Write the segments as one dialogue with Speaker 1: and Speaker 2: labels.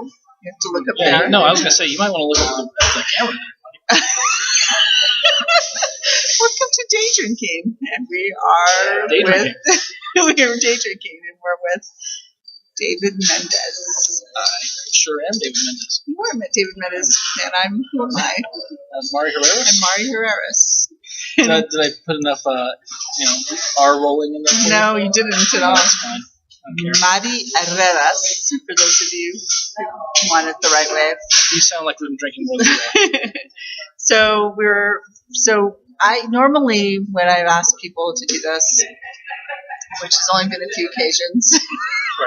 Speaker 1: You have to look up
Speaker 2: Yeah,
Speaker 1: there.
Speaker 2: no, I was going to say, you might want to look at the camera.
Speaker 1: Welcome to Day Drinking, and we are
Speaker 2: Day drinking.
Speaker 1: we're Day Drinking, and we're with David Mendez.
Speaker 2: I sure am David Mendez.
Speaker 1: You are David Mendez, and who am I?
Speaker 2: Mari Herreras?
Speaker 1: I'm Mari Herreras.
Speaker 2: Did I put enough, R rolling in there?
Speaker 1: No, you didn't at all.
Speaker 2: That's fine.
Speaker 1: Mari Herreras, for those of you who want it the right way.
Speaker 2: You sound like we've been drinking more than that.
Speaker 1: So I normally, when I've asked people to do this, which has only been a few occasions,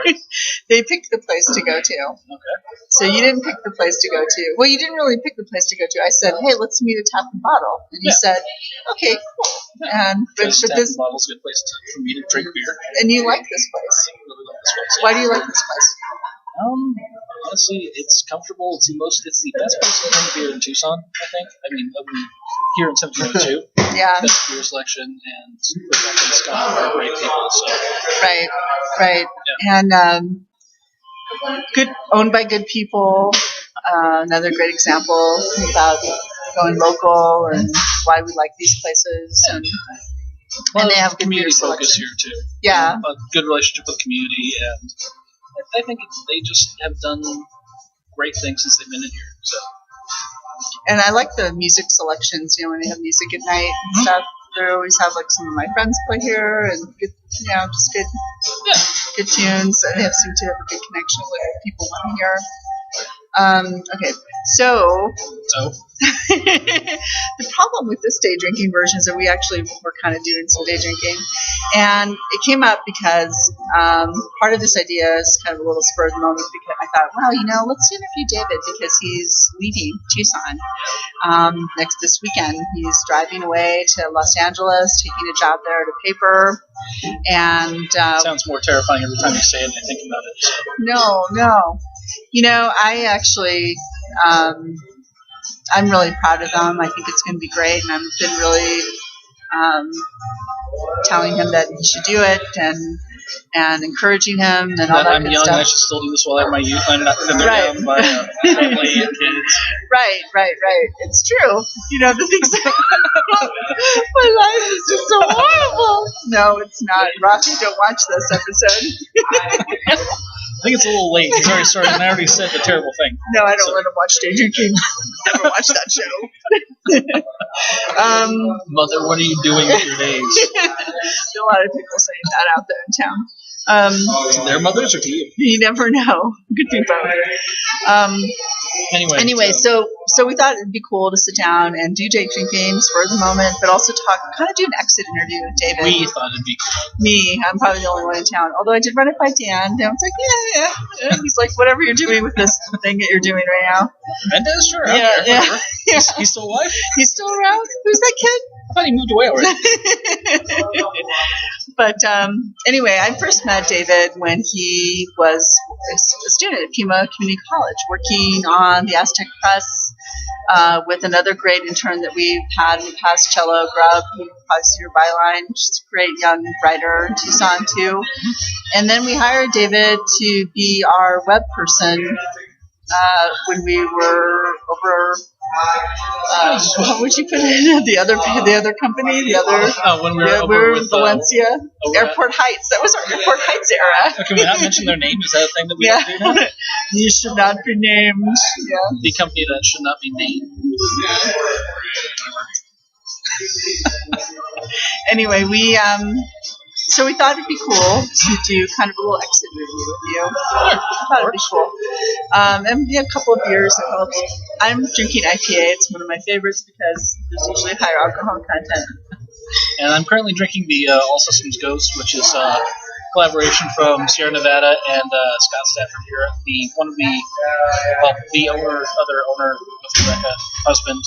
Speaker 2: right.
Speaker 1: They pick the place to go to.
Speaker 2: Okay.
Speaker 1: So you didn't pick the place to go to. Well, you didn't really pick the place to go to. I said, hey, let's meet at Tap and Bottle. And you said, okay, cool. And but
Speaker 2: Tap
Speaker 1: this
Speaker 2: and Bottle's a good place for me to drink beer.
Speaker 1: And you like this place.
Speaker 2: I really like this place.
Speaker 1: Why do you like this place?
Speaker 2: Honestly, it's comfortable. It's the best place to drink beer in Tucson, I think. I mean, here in 722.
Speaker 1: Yeah.
Speaker 2: Best beer selection, and Rebecca and Scott are great people. So.
Speaker 1: Right.
Speaker 2: Yeah.
Speaker 1: And good, owned by good people. Another great example about going local and why we like these places. And they have good
Speaker 2: community
Speaker 1: beer
Speaker 2: focus
Speaker 1: selection.
Speaker 2: here too.
Speaker 1: Yeah.
Speaker 2: A good relationship with the community, and I think they just have done great things since they've been in here. So.
Speaker 1: And I like the music selections, when they have music at night and stuff. They always have some of my friends play here and good, just good tunes. And they seem to have a good connection with people wanting here. Okay, so the problem with this day drinking version is that we actually were kind of doing some day drinking, and it came up because part of this idea is kind of a little spur of the moment, because I thought, well, let's interview David because he's leaving Tucson this weekend. He's driving away to Los Angeles, taking a job there at a paper, and
Speaker 2: sounds more terrifying every time you say it and I think about it. So.
Speaker 1: No. I actually, I'm really proud of them. I think it's going to be great, and I've been really telling him that he should do it and encouraging him and all that
Speaker 2: I'm
Speaker 1: good
Speaker 2: young,
Speaker 1: stuff.
Speaker 2: I should still do this while I have my youth. I'm not going to down by family and kids.
Speaker 1: Right. It's true. The things that my life is just so horrible. No, it's not. Rocky, don't watch this episode.
Speaker 2: I think it's a little late. He's already started, and I already said the terrible thing.
Speaker 1: No, I don't let him watch Day Drinking. Never watch that show.
Speaker 2: Mother, what are you doing with your days?
Speaker 1: There are a lot of people saying that out there in town.
Speaker 2: To their mothers or to you?
Speaker 1: You never know. Could be both. Anyway, so we thought it'd be cool to sit down and do day drinking for the moment, but also kind of do an exit interview with David.
Speaker 2: We thought it'd be cool.
Speaker 1: Me, I'm probably the only one in town. Although I did run it by Dan. Dan was like, yeah. And he's like, whatever you're doing with this thing that you're doing right now.
Speaker 2: Mendez, sure.
Speaker 1: Yeah.
Speaker 2: He's still alive?
Speaker 1: He's still around? Who's that kid?
Speaker 2: I thought he moved away already.
Speaker 1: But anyway, I first met David when he was a student at Pima Community College, working on the Aztec Press with another great intern that we've had in the past, Cello Grubb, who probably see your byline. She's a great young writer in Tucson, too. And then we hired David to be our web person when we were over. What would you put in the other company?
Speaker 2: When we were over with
Speaker 1: Valencia, Airport Heights. That was our Airport Heights era.
Speaker 2: Can we not mention their name? Is that a thing that we don't do now?
Speaker 1: You should not be named. Yeah.
Speaker 2: The company that should not be named.
Speaker 1: Anyway, so we thought it'd be cool to do kind of a little exit interview with you. I thought it'd be cool. And a couple of beers that helps. I'm drinking IPA. It's one of my favorites because there's usually higher alcohol content.
Speaker 2: And I'm currently drinking the All Systems Ghost, which is a collaboration from Sierra Nevada and Scott Stafford here, the other owner of Rebecca, husband.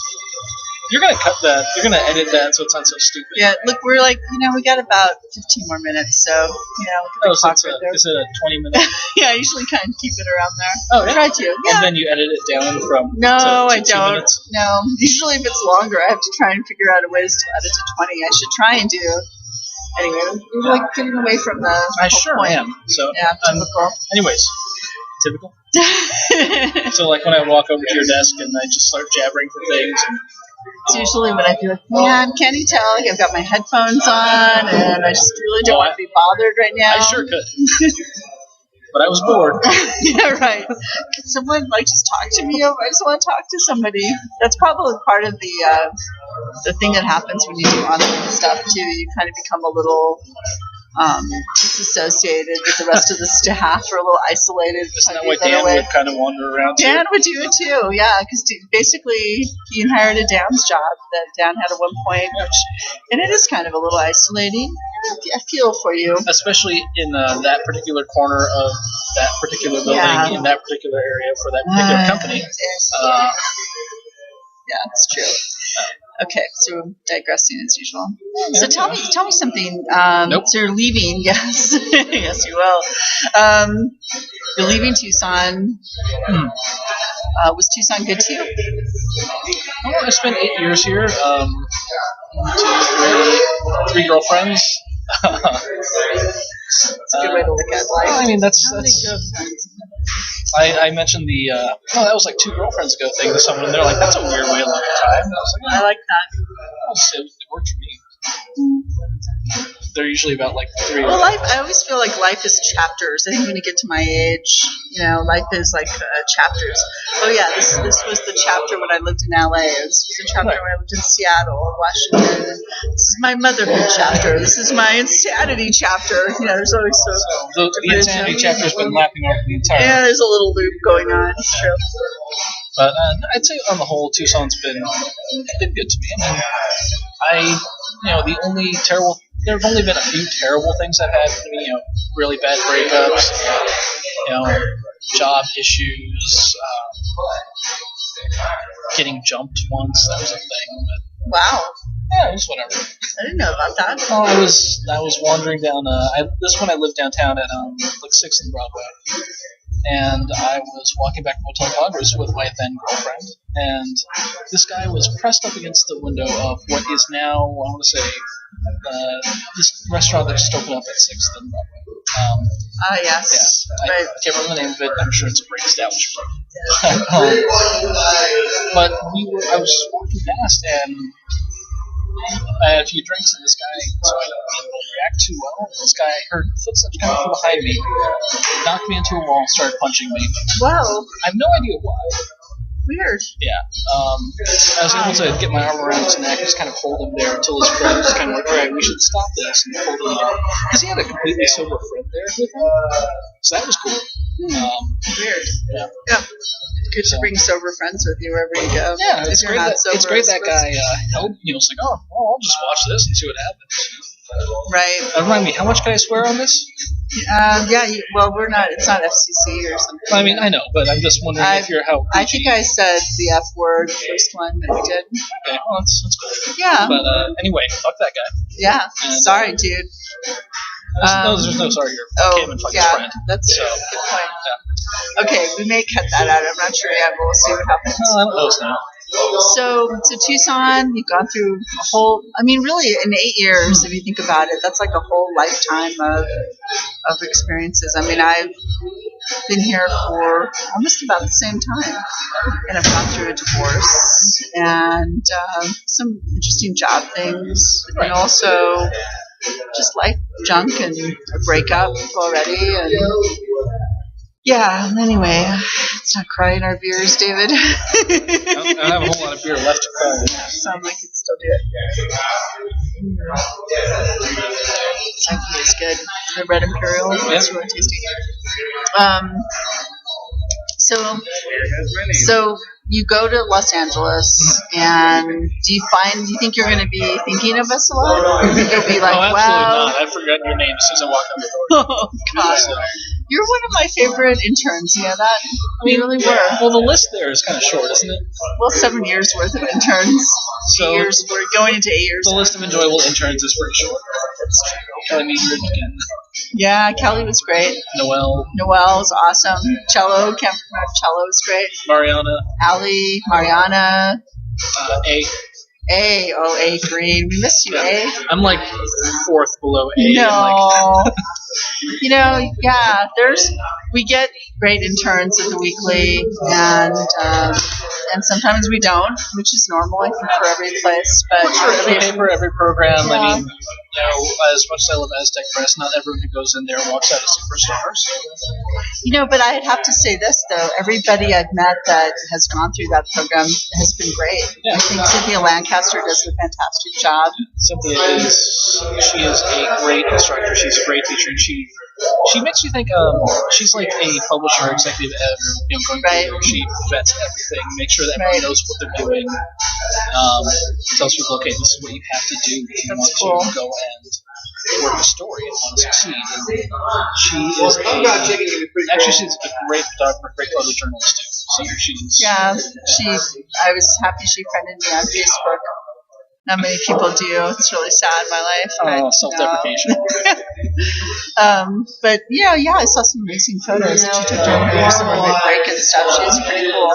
Speaker 2: You're going to cut that. You're going to edit that so it's not so stupid.
Speaker 1: Yeah, look, we're we got about 15 more minutes, so,
Speaker 2: is it a 20-minute?
Speaker 1: Yeah, I usually kind of keep it around there.
Speaker 2: Oh, yeah?
Speaker 1: Try to, yeah.
Speaker 2: And then you edit it down from
Speaker 1: No, I
Speaker 2: to 2
Speaker 1: don't.
Speaker 2: minutes?
Speaker 1: No. Usually if it's longer, I have to try and figure out a way to add it to 20. I should try and do. Anyway, we're getting away from the
Speaker 2: I sure
Speaker 1: point.
Speaker 2: am. So,
Speaker 1: yeah, typical.
Speaker 2: Anyways, Typical. So like when I walk over to your desk and I just start jabbering for things, and
Speaker 1: it's usually when I feel like, man, can you tell? Like I've got my headphones on and I just really don't want to be bothered right now.
Speaker 2: I sure could. But I was bored.
Speaker 1: Yeah, right. Could someone like just talk to me? I just want to talk to somebody. That's probably part of the thing that happens when you do online stuff too. You kind of become a little disassociated with the rest of the staff, or a little isolated.
Speaker 2: Isn't that why Dan would kind of wander around?
Speaker 1: Dan would do it too, yeah, because basically he inherited Dan's job that Dan had at one point, and it is kind of a little isolating. I feel for you,
Speaker 2: especially in that particular corner of that particular building in that particular area for that particular company.
Speaker 1: Yeah, it's true. Okay, so we're digressing as usual. So tell me something.
Speaker 2: Nope.
Speaker 1: So you're leaving, yes, yes, you will. You're leaving Tucson. Was Tucson good to you?
Speaker 2: Well, I spent 8 years here. 3 girlfriends.
Speaker 1: That's a good way to look at life.
Speaker 2: I mean, that's I mentioned that was like 2 girlfriends ago thing to someone, and they're like, that's a weird way to look at time. And I was like,
Speaker 1: I like that.
Speaker 2: It worked for me. They're usually about like 3.
Speaker 1: Well, I always feel like life is chapters. I think when you get to my age, life is like chapters. Oh yeah, this was the chapter when I lived in LA. This was the chapter when I lived in Seattle, Washington. This is my motherhood chapter. This is my insanity chapter. There's always
Speaker 2: the insanity chapter's been lapping over the entire.
Speaker 1: Yeah, there's a little loop going on. It's true.
Speaker 2: But I'd say on the whole, Tucson's been good to me. I mean, the only terrible. There have only been a few terrible things I've had. Really bad breakups. Job issues. Getting jumped once. That was a thing. But,
Speaker 1: wow.
Speaker 2: Yeah, it was whatever.
Speaker 1: I didn't know about that.
Speaker 2: Oh, I was wandering down. This one I lived downtown at 6th and Broadway. And I was walking back from Hotel Congress with my then girlfriend, and this guy was pressed up against the window of what is now, I want to say, this restaurant that just opened up at 6th and Broadway.
Speaker 1: Yes.
Speaker 2: Yeah, I can't remember the name of it. I'm sure it's a great establishment. But I was walking past, and I had a few drinks, and this guy, so I didn't really react too well. This guy heard footsteps coming from behind me, knocked me into a wall, and started punching me.
Speaker 1: Whoa.
Speaker 2: I have no idea why.
Speaker 1: Weird.
Speaker 2: Yeah. I was able to get my arm around his neck, just kind of hold him there until his friend was kind of like, all right, we should stop this, and hold him up. Because he had a completely sober friend there with him. So that was cool.
Speaker 1: Weird.
Speaker 2: Yeah.
Speaker 1: Good to bring sober friends with you wherever you go.
Speaker 2: Yeah, it's great that guy held, was like, oh, well, I'll just watch this and see what happens.
Speaker 1: Right.
Speaker 2: Remind me, how much can I swear on this?
Speaker 1: We're not, it's not FCC or something.
Speaker 2: I mean, I know, but I'm just wondering if you're how.
Speaker 1: I think I said the F word, the first one that we did.
Speaker 2: Okay, well, that's cool.
Speaker 1: Yeah.
Speaker 2: But anyway, fuck that guy.
Speaker 1: Yeah, and, sorry, dude.
Speaker 2: There's no sorry here. I came and fuck his friend.
Speaker 1: That's a good point. Yeah. Okay, we may cut that out. I'm not sure yet, but we'll see what happens.
Speaker 2: I don't know now.
Speaker 1: So Tucson, you've gone through a whole, really in 8 years, if you think about it, that's like a whole lifetime of experiences. I've been here for almost about the same time, and I've gone through a divorce and some interesting job things, and also just life junk and a breakup already, and yeah, anyway, let's not cry in our beers, David.
Speaker 2: I don't have a whole lot of beer left to cry in.
Speaker 1: Sound like you'd still do it. IPA is good. The Red Imperial, it's really tasty. So you go to Los Angeles, and do you think you're going to be thinking of us a lot? Or do you think you'll be like,
Speaker 2: absolutely
Speaker 1: wow.
Speaker 2: not. I forgot your name as soon as I walked out the door.
Speaker 1: Oh, God. You're one of my favorite interns, you know that? You really were.
Speaker 2: Well, the list there is kind of short, isn't it?
Speaker 1: Well, 7 years worth of interns.
Speaker 2: So
Speaker 1: 8 years, we're going into 8 years.
Speaker 2: The list of enjoyable interns is pretty short.
Speaker 1: That's true.
Speaker 2: Kelly Meader again.
Speaker 1: Yeah, Kelly was great.
Speaker 2: Noelle
Speaker 1: was awesome. Cello, Camp Cello was great.
Speaker 2: Mariana.
Speaker 1: Allie, Mariana. A Green. We missed you, A.
Speaker 2: I'm like 4th below A.
Speaker 1: No. We get great interns at the weekly, and sometimes we don't, which is normal, I think, for every place. But
Speaker 2: for every paper, every program.
Speaker 1: Yeah.
Speaker 2: I mean, as much as I love Aztec Press, not everyone who goes in there walks out a superstar. So.
Speaker 1: But I'd have to say this, though. Everybody I've met that has gone through that program has been great.
Speaker 2: Yeah.
Speaker 1: I think Cynthia Lancaster does a fantastic job.
Speaker 2: Cynthia she is a great instructor. She's a great teacher, and she makes you think she's like a publisher, executive editor, going through. She vets everything, makes sure that everyone knows what they're doing. Tells people, okay, this is what you have to do if you want to go and work a story and want to succeed. And she's a great photographer, great photojournalist too. So
Speaker 1: I was happy she friended me on Facebook. Not many people do. It's really sad in my life. But,
Speaker 2: self-deprecation.
Speaker 1: But I saw some amazing photos that she took during her summer break and stuff. She's pretty cool.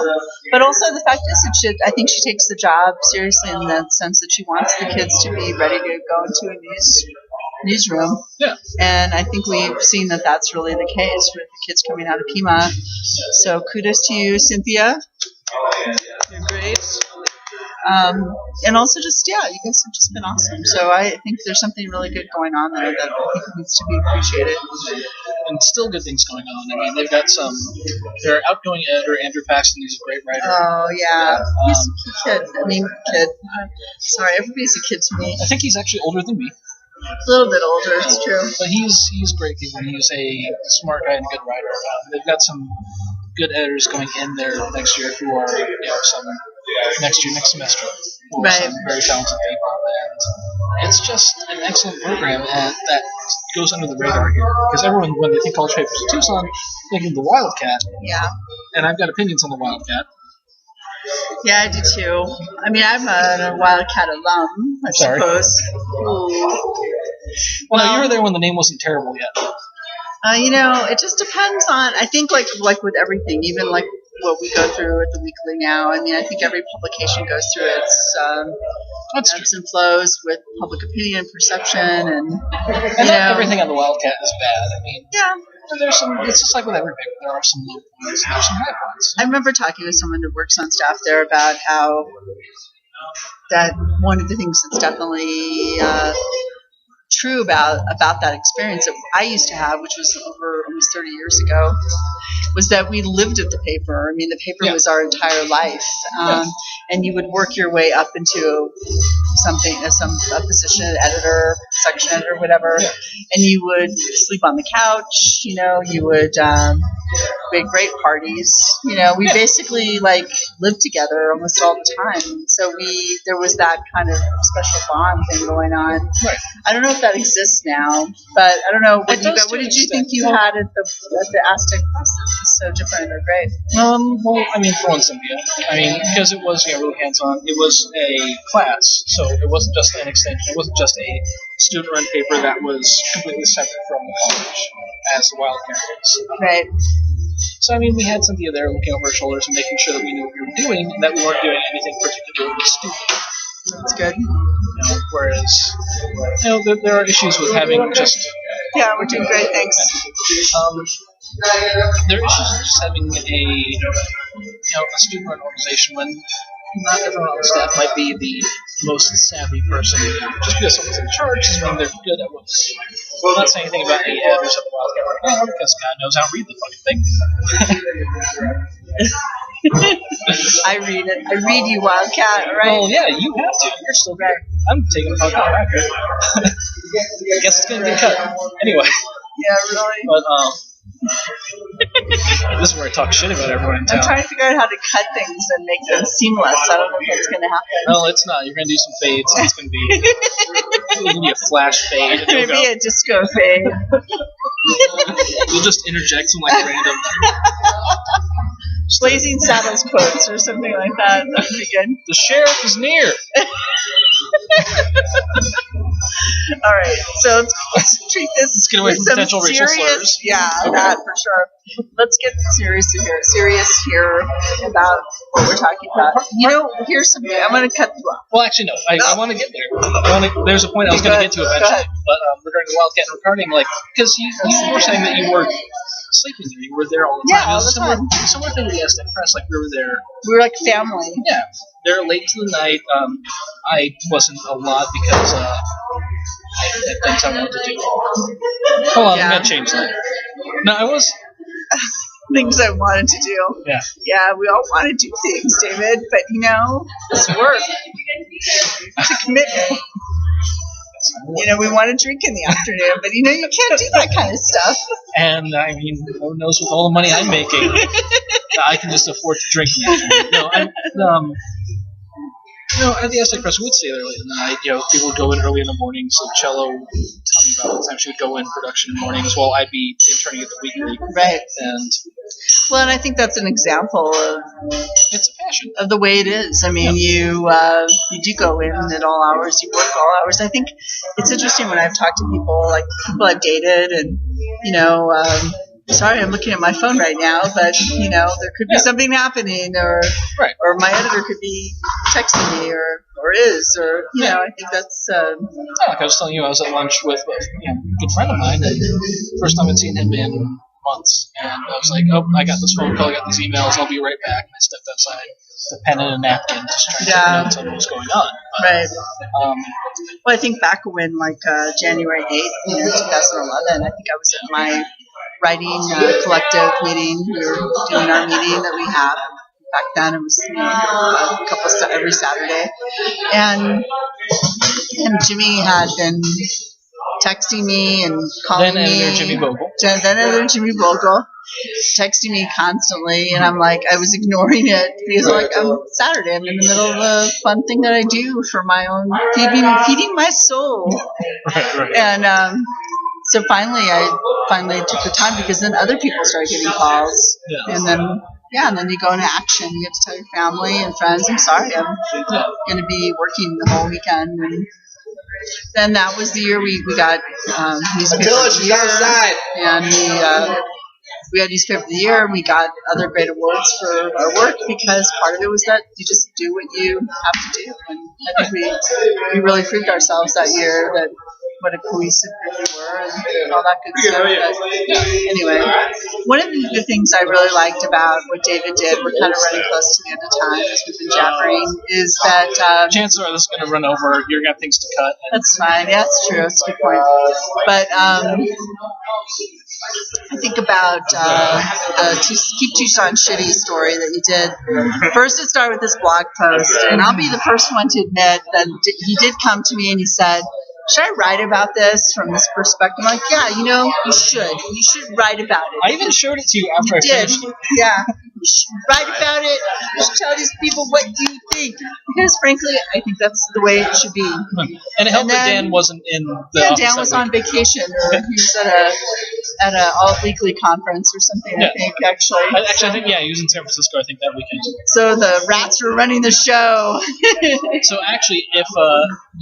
Speaker 1: But also the fact is that I think she takes the job seriously in the sense that she wants the kids to be ready to go into a newsroom.
Speaker 2: Yeah.
Speaker 1: And I think we've seen that that's really the case with the kids coming out of Pima. So kudos to you, Cynthia. You're great. And also you guys have just been awesome. So I think there's something really good going on there that I think needs to be appreciated.
Speaker 2: And still good things going on. I mean, they've got their outgoing editor, Andrew Paxton, he's a great writer.
Speaker 1: Oh, yeah. He's a kid. Sorry, everybody's a kid to me.
Speaker 2: I think he's actually older than me.
Speaker 1: A little bit older, it's true.
Speaker 2: But he's great people, and he's a smart guy and a good writer. They've got some good editors going in there next year who are, some next semester, who are some very talented people. And it's just an excellent program that goes under the radar here. Because everyone, when they think college papers in Tucson, thinking the Wildcat.
Speaker 1: Yeah. And
Speaker 2: I've got opinions on the Wildcat.
Speaker 1: Yeah, I do too. I mean, I'm a Wildcat alum, I suppose.
Speaker 2: Well, you were there when the name wasn't terrible yet.
Speaker 1: It just depends on. I think like with everything, even like what we go through at the weekly now. I mean, I think every publication goes through its ebbs and flows with public opinion, perception, and
Speaker 2: not everything on the Wildcat is bad. I mean, there's some. It's just like with every paper. There are some low points and there's some high points.
Speaker 1: I remember talking with someone who works on staff there about how that one of the things that's definitely true about that experience that I used to have, which was over almost 30 years ago, was that we lived at the paper. I mean, the paper was our entire life, and you would work your way up into a position, editor, section editor, whatever, and you would sleep on the couch. You would we had great parties. We basically lived together almost all the time. So there was that kind of special bond thing going on.
Speaker 2: Right.
Speaker 1: I don't know if that exists now, but I don't know. What did you think you had at the Aztec Press that was so different or great?
Speaker 2: Well, I mean, for one, Cynthia. I mean, because it was really hands-on. It was a class, so it wasn't just an extension. It wasn't just a student-run paper that was completely separate from the college, as the Wildcat is.
Speaker 1: Right.
Speaker 2: So, I mean, we had Cynthia there looking over our shoulders and making sure that we knew what we were doing and that we weren't doing anything particularly stupid.
Speaker 1: That's good.
Speaker 2: Whereas, there are issues with having just...
Speaker 1: Yeah, we're doing great, thanks.
Speaker 2: There are issues with just having a student-run organization when not everyone on the staff might be the most savvy person. Just because someone's in charge doesn't mean they're good at what they do. I'm not saying anything about any editors at the Wildcat right now because God knows how to read the fucking thing.
Speaker 1: I read it. I read you, Wildcat, right?
Speaker 2: Well, yeah, you have to. You're still great. I'm taking a fuck out right here. Guess it's gonna get cut. Anyway.
Speaker 1: Yeah, really?
Speaker 2: But, this is where I talk shit about everyone in town.
Speaker 1: I'm trying to figure out how to cut things and make them seamless. I don't know if that's going to happen.
Speaker 2: No, it's not. You're going to do some fades. And it's going to be a flash fade.
Speaker 1: Maybe a disco fade.
Speaker 2: You'll just interject some random
Speaker 1: Blazing Saddles quotes or something like that. That would be good.
Speaker 2: The sheriff is near.
Speaker 1: All right, so let's treat this
Speaker 2: Let's get away
Speaker 1: with
Speaker 2: from
Speaker 1: some
Speaker 2: potential racial
Speaker 1: serious,
Speaker 2: slurs.
Speaker 1: yeah,
Speaker 2: Okay.
Speaker 1: that for sure. Let's get serious here about what we're talking about. You know, here's something. I'm going to cut you off.
Speaker 2: Well, actually, no. I want to get there. There's a point I was going to get to eventually. But regarding the Wildcat and recording, like, because you were saying that you were sleeping there. You were there all the time.
Speaker 1: Yeah, all the time.
Speaker 2: Similar thing with the Aztec Press. Like, we were there.
Speaker 1: We were like family.
Speaker 2: Yeah. They're late to the night. I wasn't a lot because I had things I wanted to do. Hold on, I'm going to change that. No, I was...
Speaker 1: Things I wanted to do.
Speaker 2: Yeah.
Speaker 1: Yeah, we all want to do things, David, but you know, it's work. It's a commitment. You know, we want to drink in the afternoon, but you know, you can't do that kind of stuff.
Speaker 2: And I mean, who knows with all the money I'm making, I can just afford to drink in the afternoon. No, at the Aztec Press, we would stay there late in the night. You know, people would go in early in the morning. So Cello would tell me about the time she would go in production in the mornings while I'd be interning at the weekly.
Speaker 1: Right.
Speaker 2: And
Speaker 1: I think that's an example of
Speaker 2: it's a passion
Speaker 1: of the way it is. I mean, you do go in at all hours. You work all hours. I think it's interesting when I've talked to people, like people I've dated, and you know. Sorry, I'm looking at my phone right now, but you know there could be something happening, or my editor could be texting me, or you know I think that's.
Speaker 2: Like I was telling you, I was at lunch with a good friend of mine, and first time I'd seen him in months, and I was like, oh, I got this phone call, I got these emails, I'll be right back, and I stepped outside, with a pen and a napkin, just trying to take notes on what was going on. But,
Speaker 1: right. Well, I think back when January 8th, 2011, I think I was at my writing collective meeting. We were doing our meeting that we have. Back then, it was a couple every Saturday, and Jimmy had been texting me and calling
Speaker 2: then
Speaker 1: me.
Speaker 2: Editor Jimmy Bogle.
Speaker 1: Then editor Jimmy Bogle texting me constantly, and I'm like, I was ignoring it because I'm Saturday. I'm in the middle of a fun thing that I do for my own feeding my soul.
Speaker 2: Right.
Speaker 1: And so I took the time because then other people started getting calls, and then you go into action. You have to tell your family and friends, I'm sorry, I'm going to be working the whole weekend. And then that was the year we got newspaper of the year, and we had newspaper of the year, and we got other great awards for our work because part of it was that you just do what you have to do. And I think we really proved ourselves that year that what a cohesive group we were and all that good stuff. But anyway, one of the things I really liked about what David did, we're kind of running close to the end of time as we've been jabbering, is that
Speaker 2: chances are this is going to run over. You're going to have things to cut.
Speaker 1: That's fine. Yeah, that's true. That's a good point. But I think about the Keep Tucson Shitty story that you did. First, it started with this blog post, and I'll be the first one to admit that he did come to me and he said, should I write about this from this perspective? I'm like, yeah, you should. You should write about it.
Speaker 2: I even showed it to you after I finished it.
Speaker 1: Yeah. You should write about it. You should tell these people what you think. Because, frankly, I think that's the way it should be.
Speaker 2: And it helped that Dan wasn't in the office.
Speaker 1: Dan was on vacation, or he was at a all-weekly conference or something, I think, actually.
Speaker 2: I think, he was in San Francisco, I think, that weekend.
Speaker 1: So the rats were running the show.
Speaker 2: So, actually, if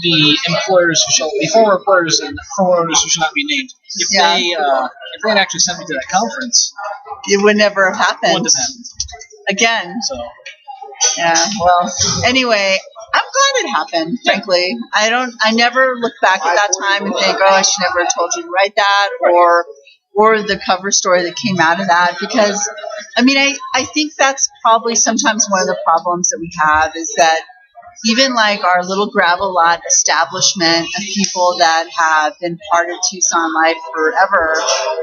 Speaker 2: the employers the former employers and former owners who should not be named, if they had actually sent me to that conference,
Speaker 1: it would never have happened.
Speaker 2: Wouldn't have happened.
Speaker 1: Again.
Speaker 2: So.
Speaker 1: Yeah, well, anyway, I'm glad it happened, frankly. I never look back at that time and think, I should never have told you to write that, or the cover story that came out of that, because, I think that's probably sometimes one of the problems that we have is that even like our little gravel lot establishment of people that have been part of Tucson life forever,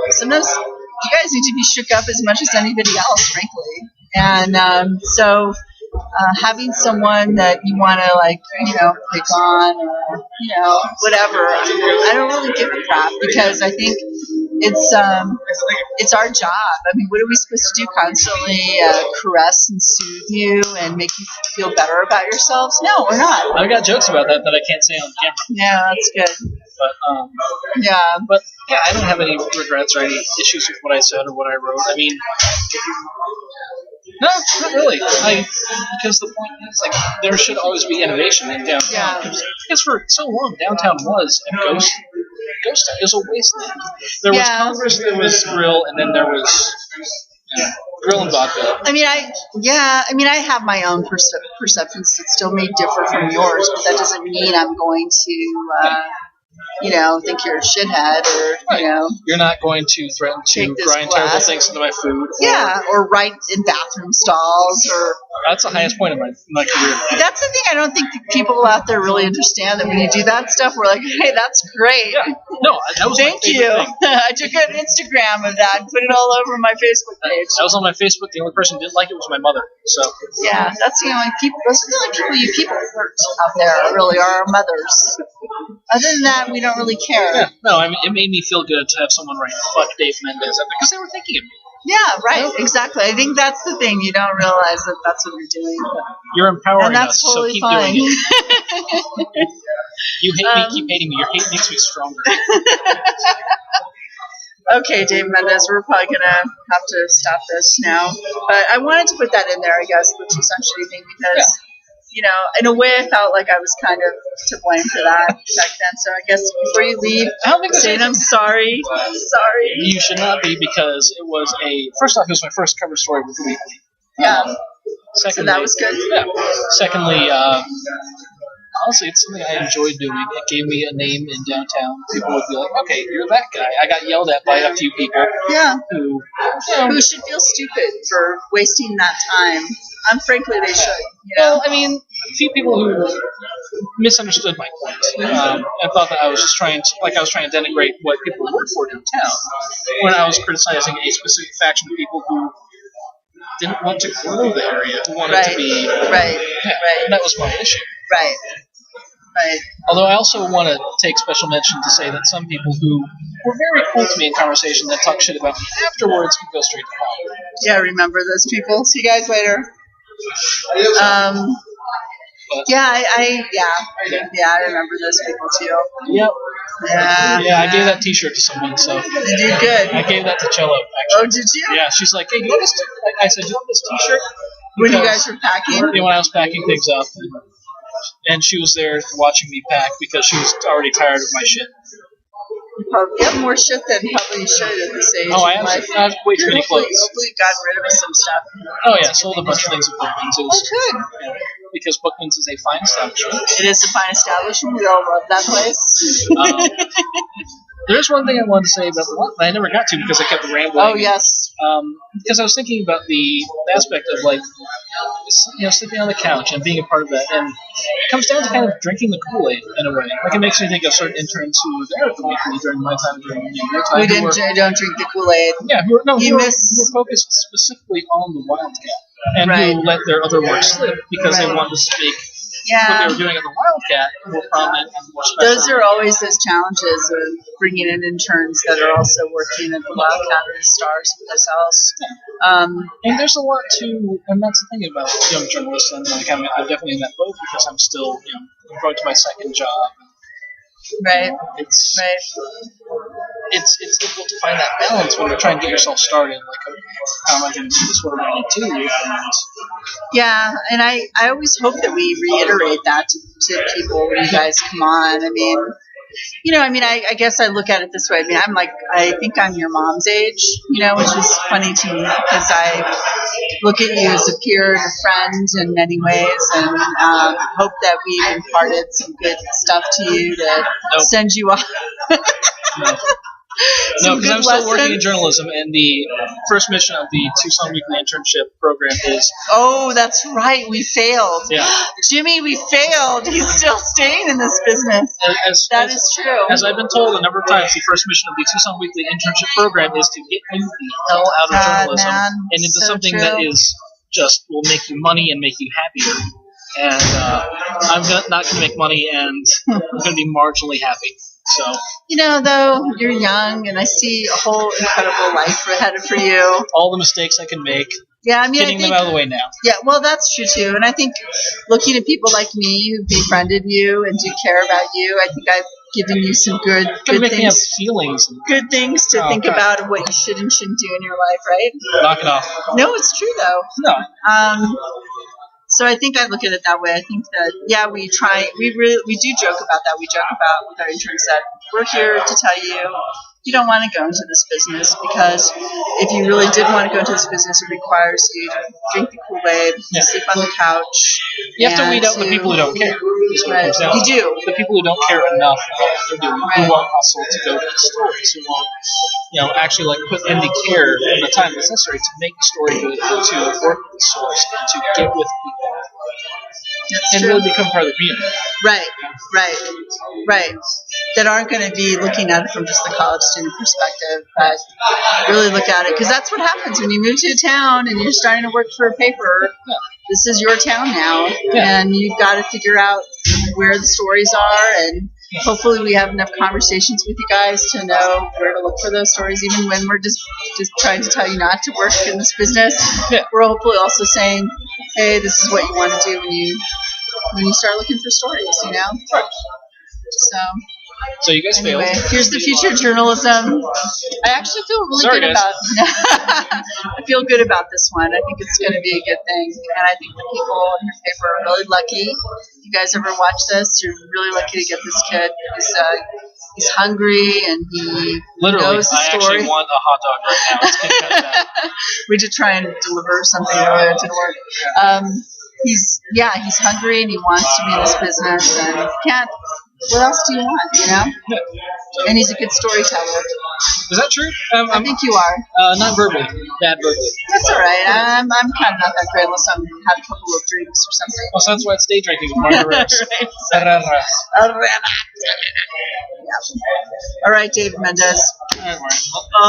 Speaker 1: sometimes you guys need to be shook up as much as anybody else, frankly. And so having someone that you want to pick on or whatever, I don't really give a crap, because I think it's our job. What are we supposed to do? Constantly caress and soothe you and make you feel better about yourselves? No, we're not.
Speaker 2: I've got jokes about that I can't say on camera.
Speaker 1: Yeah, that's good.
Speaker 2: But I don't have any regrets or any issues with what I said or what I wrote. No, not really. Because the point is, there should always be innovation in downtown.
Speaker 1: Yeah.
Speaker 2: Because for so long, downtown was a ghost ghost town. It was a wasteland. There was Congress, there was grill, and then there was grill and vodka.
Speaker 1: I mean, I have my own perceptions that still may differ from yours, but that doesn't mean I'm going to, think you're a shithead or,
Speaker 2: You're not going to threaten to grind terrible things into my food.
Speaker 1: Or write in bathroom stalls or...
Speaker 2: That's the highest point of my career.
Speaker 1: That's the thing I don't think people out there really understand, that when you do that stuff, we're like, hey, that's great.
Speaker 2: Yeah. No, that was
Speaker 1: Thank you. I took an Instagram of that and put it all over my Facebook page.
Speaker 2: That was on my Facebook. The only person who didn't like it was my mother. So
Speaker 1: yeah, that's the only people. Those are the only people hurt out there. Really, are our mothers. Other than that, we don't really care.
Speaker 2: Yeah. No, I mean, it made me feel good to have someone write "fuck Dave Mendez" because they were thinking of me.
Speaker 1: Yeah, right. Exactly. I think that's the thing. You don't realize that that's what you're doing.
Speaker 2: You're empowering
Speaker 1: and that's
Speaker 2: us,
Speaker 1: totally
Speaker 2: so keep
Speaker 1: fine.
Speaker 2: doing it. You hate me, keep hating me. Your hate makes me stronger.
Speaker 1: Okay, David Mendez, we're probably going to have to stop this now. But I wanted to put that in there, I guess, the Tucson shitty thing, because, in a way I felt like I was kind of to blame for that back then. So I guess before you leave, saying I'm sorry. I'm sorry.
Speaker 2: You should not be, because it was first off, it was my first cover story with the Weekly.
Speaker 1: Yeah.
Speaker 2: Secondly,
Speaker 1: so that was good?
Speaker 2: Yeah. Secondly, honestly, it's something I enjoyed doing. It gave me a name in downtown. People would be like, okay, you're that guy. I got yelled at by a few people who
Speaker 1: should feel stupid for wasting that time. Frankly, they should.
Speaker 2: Well, I mean, a few people who misunderstood my point and thought that I was just trying to denigrate what people work for downtown when I was criticizing a specific faction of people who didn't want to grow the area, who wanted to be...
Speaker 1: Right.
Speaker 2: And that was my issue.
Speaker 1: Right.
Speaker 2: Although I also want to take special mention to say that some people who were very cool to me in conversation that talk shit about me afterwards can go straight to hell.
Speaker 1: Yeah, remember those people. See you guys later. I remember those people too.
Speaker 2: Yep.
Speaker 1: Yeah,
Speaker 2: I gave that T-shirt to someone, so
Speaker 1: you did good.
Speaker 2: I gave that to Cello. Actually.
Speaker 1: Oh, did you?
Speaker 2: Yeah, she's like, "Hey, do you want this?" I said, "Do you want this T-shirt?"
Speaker 1: When you guys were packing.
Speaker 2: When I was packing things up, and she was there watching me pack because she was already tired of my shit.
Speaker 1: You have more shit than probably you should at this age.
Speaker 2: I have way too many clothes.
Speaker 1: Hopefully you got rid of some stuff.
Speaker 2: Oh yeah, sold a bunch of things at Bookman's.
Speaker 1: Good.
Speaker 2: Because Bookman's is a fine establishment.
Speaker 1: It is a fine establishment. We all love that place.
Speaker 2: There's one thing I wanted to say about the one that I never got to because I kept rambling.
Speaker 1: Oh, yes.
Speaker 2: Because I was thinking about the aspect of, sleeping on the couch and being a part of that. And it comes down to kind of drinking the Kool-Aid in a way. Like, it makes me think of certain interns who were there at the Weekly during my time, during your time.
Speaker 1: We don't drink the Kool-Aid.
Speaker 2: Yeah, who were focused specifically on the Wildcat. And who let their other work slip because they wanted to make what they were doing at the Wildcat more prominent and more special.
Speaker 1: Those are always those challenges of bringing in interns that are also working at the Wildcat or the Stars or someplace else.
Speaker 2: And there's a lot and that's the thing about young journalists, and I'm definitely in that boat because I'm still, I'm going to my second job.
Speaker 1: Right.
Speaker 2: It's difficult to find that balance when you're trying to get yourself started. Like, how am I going to do this? What am I going to do?
Speaker 1: Yeah, and I always hope that we reiterate that to people when you guys come on. I guess I look at it this way. I think I'm your mom's age, which is funny to me because I look at you as a peer and a friend in many ways, and hope that we imparted some good stuff to you to send you off.
Speaker 2: No, because I'm still working in journalism, and the first mission of the Tucson Weekly Internship program is...
Speaker 1: Oh, that's right. We failed.
Speaker 2: Yeah.
Speaker 1: Jimmy, we failed. He's still staying in this business. That is true.
Speaker 2: As I've been told a number of times, the first mission of the Tucson Weekly Internship program is to get you the hell out of journalism and into something that is will make you money and make you happier. And I'm not going to make money, and I'm going to be marginally happy. So,
Speaker 1: though, you're young, and I see a whole incredible life ahead for you.
Speaker 2: All the mistakes I can make.
Speaker 1: Yeah,
Speaker 2: getting them out of the way now.
Speaker 1: Yeah, well, that's true too. And I think looking at people like me who befriended you and do care about you, I think I've given you some good
Speaker 2: make
Speaker 1: things.
Speaker 2: Me have feelings.
Speaker 1: Good things to think about of what you should and shouldn't do in your life, right?
Speaker 2: Knock it off.
Speaker 1: No, it's true though.
Speaker 2: No.
Speaker 1: So I think I look at it that way. I think that we do joke about that. We joke about with our interns that we're here to tell you don't want to go into this business, because if you really did want to go into this business, it requires you to drink the Kool-Aid, sleep on the couch.
Speaker 2: You have to weed out the people who don't care.
Speaker 1: Right. You do.
Speaker 2: The people who don't care enough about what they're doing, who won't hustle to go to the stores, who won't, actually put in the care and the time that's necessary to make the story good, to work with the source, and to get with people. And really become part of the community.
Speaker 1: Right. That aren't going to be looking at it from just the college student perspective, but really look at it, because that's what happens when you move to a town and you're starting to work for a paper.
Speaker 2: Yeah.
Speaker 1: This is your town now, and you've got to figure out where the stories are, and hopefully we have enough conversations with you guys to know where to look for those stories, even when we're just trying to tell you not to work in this business.
Speaker 2: Yeah.
Speaker 1: We're hopefully also saying, hey, this is what you want to do when you start looking for stories,
Speaker 2: Right.
Speaker 1: So
Speaker 2: you guys failed.
Speaker 1: Here's the future of journalism. I actually feel really good about. I feel good about this one. I think it's going to be a good thing, and I think the people in your paper are really lucky. If you guys ever watch this, you're really lucky to get this kid. He's hungry, and he knows the story.
Speaker 2: I actually want a hot dog right now. Let's get that.
Speaker 1: We did try and deliver something earlier. It didn't work. He's hungry, and he wants to be in this business, and he can't. What else do you want,
Speaker 2: Yeah.
Speaker 1: And he's a good storyteller.
Speaker 2: Is that true?
Speaker 1: I think you are.
Speaker 2: Not verbally. Bad verbally.
Speaker 1: That's all right. I'm kind of not that great unless I'm had a couple of drinks or something.
Speaker 2: Well, so that's why it's day drinking with margaritas.
Speaker 1: All right, David Mendez. All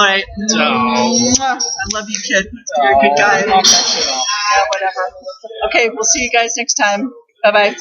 Speaker 1: right. I love you, kid. You're a good guy. Yeah, whatever. Okay, we'll see you guys next time. Bye-bye.